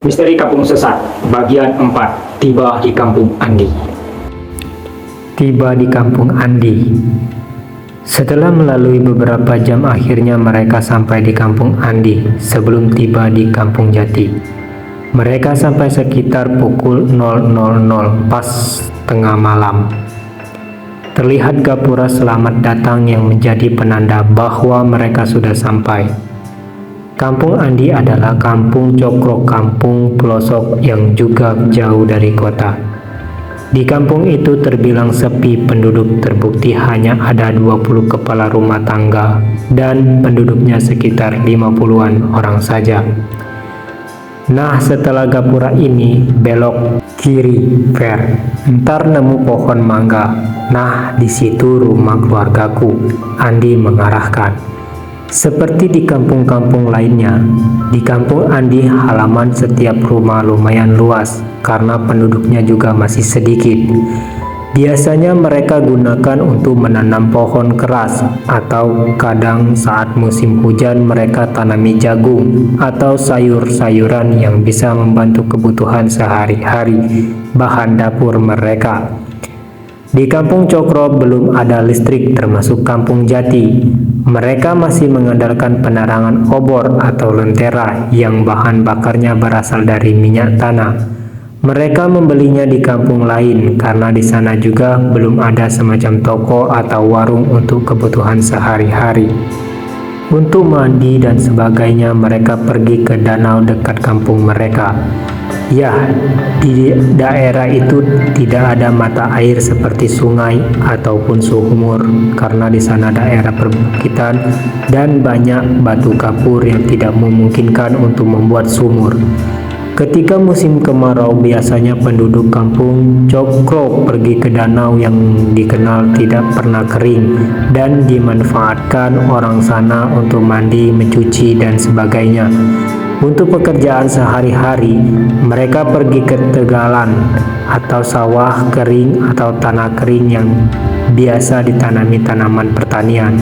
Misteri Kampung Sesat, bagian 4, tiba di Kampung Andi. Tiba di Kampung Andi. Setelah melalui beberapa jam, akhirnya mereka sampai di Kampung Andi sebelum tiba di Kampung Jati. Mereka sampai sekitar pukul 00.00 pas tengah malam. Terlihat gapura selamat datang yang menjadi penanda bahwa mereka sudah sampai. Kampung Andi adalah kampung cokro, kampung pelosok yang juga jauh dari kota. Di kampung itu terbilang sepi penduduk, terbukti hanya ada 20 kepala rumah tangga dan penduduknya sekitar 50-an orang saja. Nah, setelah gapura ini belok kiri, ntar nemu pohon mangga. Nah, di situ rumah keluargaku, Andi mengarahkan. Seperti di kampung-kampung lainnya, di Kampung Andi halaman setiap rumah lumayan luas karena penduduknya juga masih sedikit. Biasanya mereka gunakan untuk menanam pohon keras, atau kadang saat musim hujan mereka tanami jagung atau sayur-sayuran yang bisa membantu kebutuhan sehari-hari bahan dapur mereka. Di Kampung Cokro belum ada listrik, termasuk Kampung Jati. Mereka masih mengandalkan penerangan obor atau lentera yang bahan bakarnya berasal dari minyak tanah. Mereka membelinya di kampung lain karena di sana juga belum ada semacam toko atau warung untuk kebutuhan sehari-hari. Untuk mandi dan sebagainya mereka pergi ke danau dekat kampung mereka. Ya, di daerah itu tidak ada mata air seperti sungai ataupun sumur karena di sana daerah perbukitan dan banyak batu kapur yang tidak memungkinkan untuk membuat sumur. Ketika musim kemarau, biasanya penduduk kampung Cokro pergi ke danau yang dikenal tidak pernah kering dan dimanfaatkan orang sana untuk mandi, mencuci, dan sebagainya. Untuk pekerjaan sehari-hari, mereka pergi ke tegalan atau sawah kering atau tanah kering yang biasa ditanami tanaman pertanian.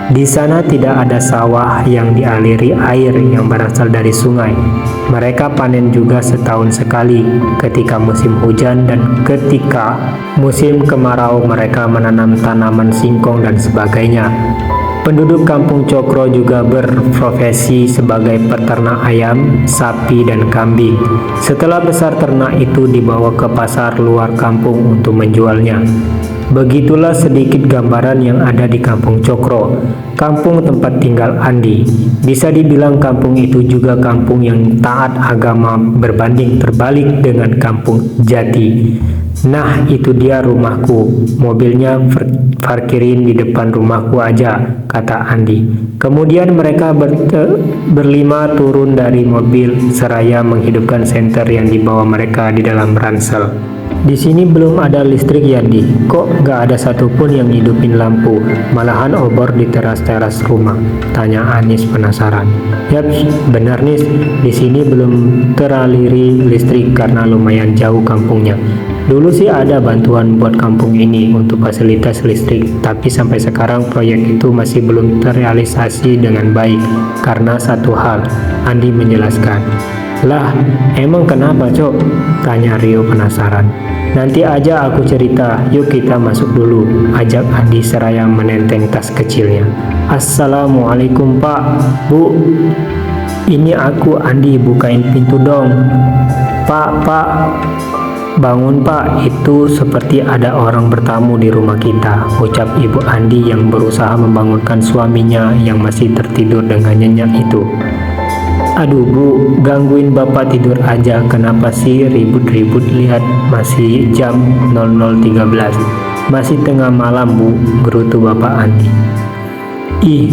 Di sana tidak ada sawah yang dialiri air yang berasal dari sungai. Mereka panen juga setahun sekali ketika musim hujan, dan ketika musim kemarau mereka menanam tanaman singkong dan sebagainya. Penduduk Kampung Cokro juga berprofesi sebagai peternak ayam, sapi, dan kambing. Setelah besar, ternak itu dibawa ke pasar luar kampung untuk menjualnya. Begitulah sedikit gambaran yang ada di Kampung Cokro, kampung tempat tinggal Andi. Bisa dibilang kampung itu juga kampung yang taat agama berbanding terbalik dengan Kampung Jati. Nah, itu dia rumahku. Mobilnya parkirin di depan rumahku aja, kata Andi. Kemudian mereka berlima turun dari mobil seraya menghidupkan senter yang dibawa mereka di dalam ransel. Di sini belum ada listrik ya, Andi? Kok nggak ada satupun yang hidupin lampu? Malahan obor di teras-teras rumah, tanya Anis penasaran. Yap, benar nih, di sini belum teraliri listrik karena lumayan jauh kampungnya. Dulu sih ada bantuan buat kampung ini untuk fasilitas listrik, tapi sampai sekarang proyek itu masih belum terrealisasi dengan baik karena satu hal, Andi menjelaskan. Lah, emang kenapa, Cok? Tanya Rio penasaran. Nanti aja aku cerita, yuk kita masuk dulu, ajak Andi seraya menenteng tas kecilnya. Assalamualaikum Pak, Bu. Ini aku Andi, bukain pintu dong. Pak. Bangun Pak, itu seperti ada orang bertamu di rumah kita, ucap Ibu Andi yang berusaha membangunkan suaminya yang masih tertidur dengan nyenyak itu. Aduh Bu, gangguin Bapak tidur aja, kenapa sih ribut-ribut, lihat masih jam 00.13. Masih tengah malam Bu, gerutu Bapak Andi. Ih,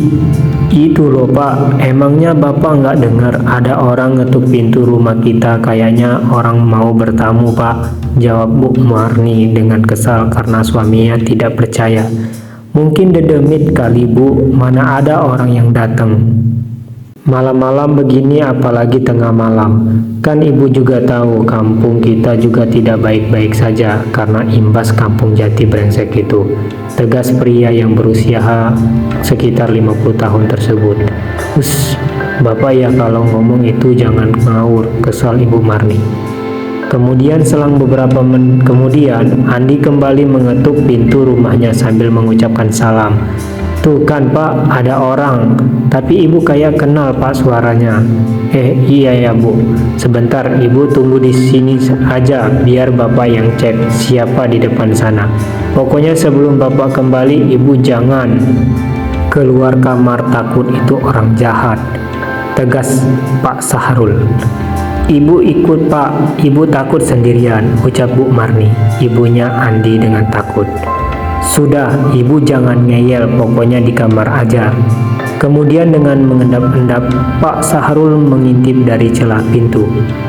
itu loh Pak, emangnya Bapak nggak dengar ada orang ngetuk pintu rumah kita, kayaknya orang mau bertamu Pak, jawab Bu Marni dengan kesal karena suaminya tidak percaya. Mungkin dedemit kali Bu, mana ada orang yang datang. Malam-malam begini, apalagi tengah malam. Kan Ibu juga tahu kampung kita juga tidak baik-baik saja karena imbas Kampung Jati brengsek itu, tegas pria yang berusia sekitar 50 tahun tersebut. Bapak ya kalau ngomong itu jangan ngawur, kesal Ibu Marni. Kemudian selang beberapa menit kemudian, Andi kembali mengetuk pintu rumahnya sambil mengucapkan salam. Tuh kan Pak, ada orang, tapi Ibu kayak kenal Pak suaranya. Iya ya Bu, sebentar Ibu tunggu di sini aja biar Bapak yang cek siapa di depan sana. Pokoknya sebelum Bapak kembali, Ibu jangan keluar kamar, takut itu orang jahat, tegas Pak Sahrul. Ibu ikut Pak, Ibu takut sendirian, ucap Bu Marni, ibunya Andi dengan takut. Sudah, Ibu jangan ngeyel, pokoknya di kamar aja. Kemudian dengan mengendap-endap, Pak Sahrul mengintip dari celah pintu.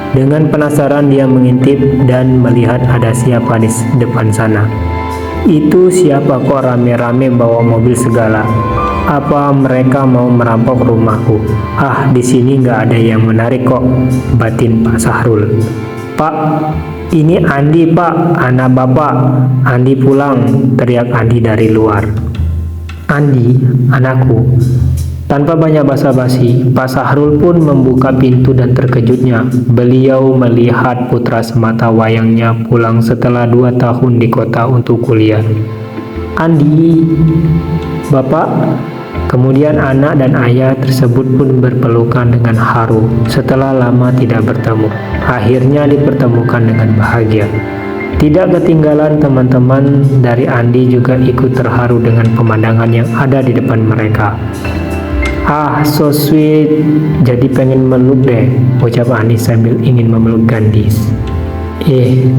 Dengan penasaran dia mengintip dan melihat ada siapa di depan sana. Itu siapa kok rame-rame bawa mobil segala? Apa mereka mau merampok rumahku? Ah, di sini nggak ada yang menarik kok, batin Pak Sahrul. Pak, ini Andi Pak, anak Bapak. Andi pulang, teriak Andi dari luar. Andi, anakku. Tanpa banyak basa-basi, Pak Sahrul pun membuka pintu dan terkejutnya, beliau melihat putra semata wayangnya pulang setelah 2 tahun di kota untuk kuliah. Andi, Bapak. Kemudian anak dan ayah tersebut pun berpelukan dengan haru setelah lama tidak bertemu. Akhirnya dipertemukan dengan bahagia. Tidak ketinggalan teman-teman dari Andi juga ikut terharu dengan pemandangan yang ada di depan mereka. Ah, so sweet, jadi pengen meluk deh, ucap Andi sambil ingin memeluk Gendis.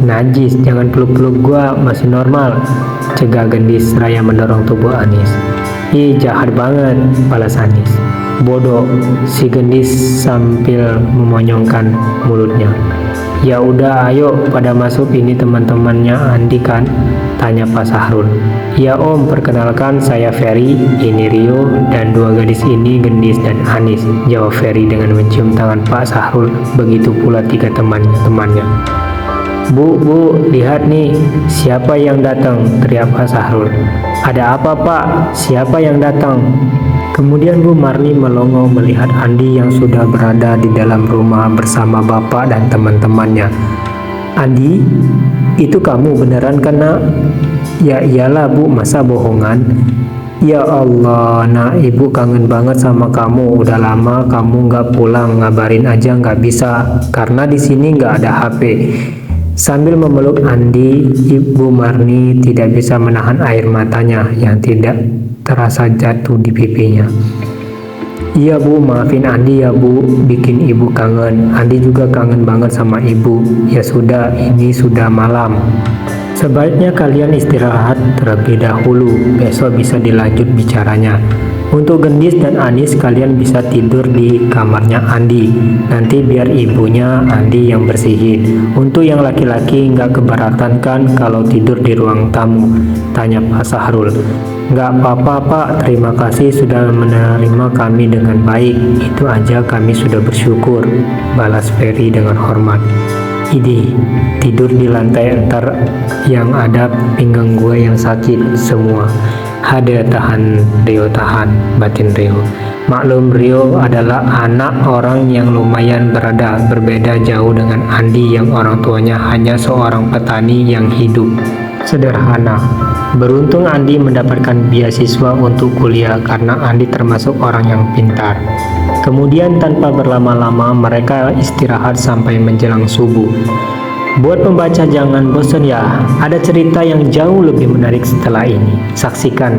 Najis, jangan peluk-peluk gua, masih normal, cegah Gendis seraya mendorong tubuh Anis. Jahat banget, balas Anis. Bodoh, si Gendis sambil memonyongkan mulutnya. Ya udah, ayo pada masuk, ini teman-temannya Andi kan? Tanya Pak Sahrul. Ya Om, perkenalkan saya Ferry, ini Rio, dan 2 gadis ini Gendis dan Anis, jawab Ferry dengan mencium tangan Pak Sahrul, begitu pula 3 temannya. Bu, lihat nih, siapa yang datang, teriak Pak Sahrul. Ada apa Pak? Siapa yang datang? Kemudian Bu Marni melongo melihat Andi yang sudah berada di dalam rumah bersama bapak dan teman-temannya. Andi, itu kamu beneran kan nak? Ya iyalah Bu, masa bohongan? Ya Allah, nak, Ibu kangen banget sama kamu. Udah lama kamu nggak pulang, ngabarin aja nggak bisa, karena di sini nggak ada HP. Sambil memeluk Andi, Ibu Marni tidak bisa menahan air matanya yang tidak terasa jatuh di pipinya. Iya Bu, maafin Andi ya Bu, bikin Ibu kangen. Andi juga kangen banget sama Ibu. Ya sudah, ini sudah malam. Sebaiknya kalian istirahat terlebih dahulu, besok bisa dilanjut bicaranya. Untuk Gendis dan Anis, kalian bisa tidur di kamarnya Andi. Nanti biar ibunya Andi yang bersihin. Untuk yang laki-laki nggak keberatan kan kalau tidur di ruang tamu? Tanya Pak Sahrul. Nggak apa-apa Pak, terima kasih sudah menerima kami dengan baik. Itu aja kami sudah bersyukur, balas Ferry dengan hormat. Tidur di lantai, ntar yang ada pinggang gue yang sakit semua. Ada tahan Rio, tahan, batin Rio. Maklum Rio adalah anak orang yang lumayan berbeda jauh dengan Andi yang orang tuanya hanya seorang petani yang hidup sederhana. Beruntung Andi mendapatkan beasiswa untuk kuliah karena Andi termasuk orang yang pintar. Kemudian tanpa berlama-lama mereka istirahat sampai menjelang subuh. Buat pembaca jangan bosan ya, ada cerita yang jauh lebih menarik setelah ini. Saksikan